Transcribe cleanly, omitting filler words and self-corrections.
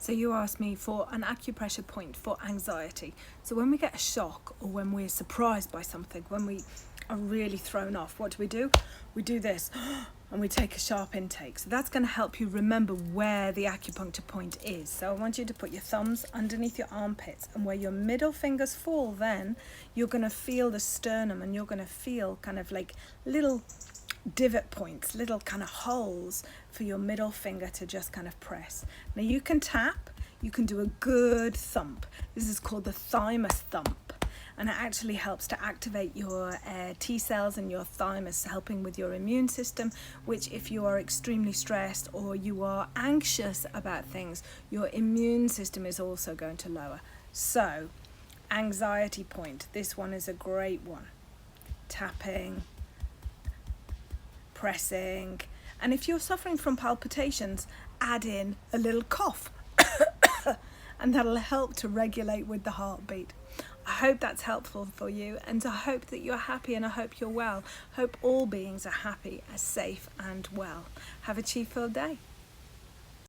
So you asked me for an acupressure point for anxiety. So when we get a shock or when we're surprised by something, when we are really thrown off, what do? We do this and we take a sharp intake. So that's going to help you remember where the acupuncture point is. So I want you to put your thumbs underneath your armpits, and where your middle fingers fall, then you're going to feel the sternum, and you're going to feel kind of like little divot points, little kind of holes for your middle finger to just kind of press. Now you can tap, you can do a good thump. This is called the thymus thump, and it actually helps to activate your T cells in your thymus, helping with your immune system, which if you are extremely stressed or you are anxious about things, your immune system is also going to lower. So anxiety point, this one is a great one. Tapping, pressing, and if you're suffering from palpitations, add in a little cough and that'll help to regulate with the heartbeat. I hope that's helpful for you, and I hope that you're happy, and I hope you're well. Hope all beings are happy, are safe and well. Have a chi-filled day.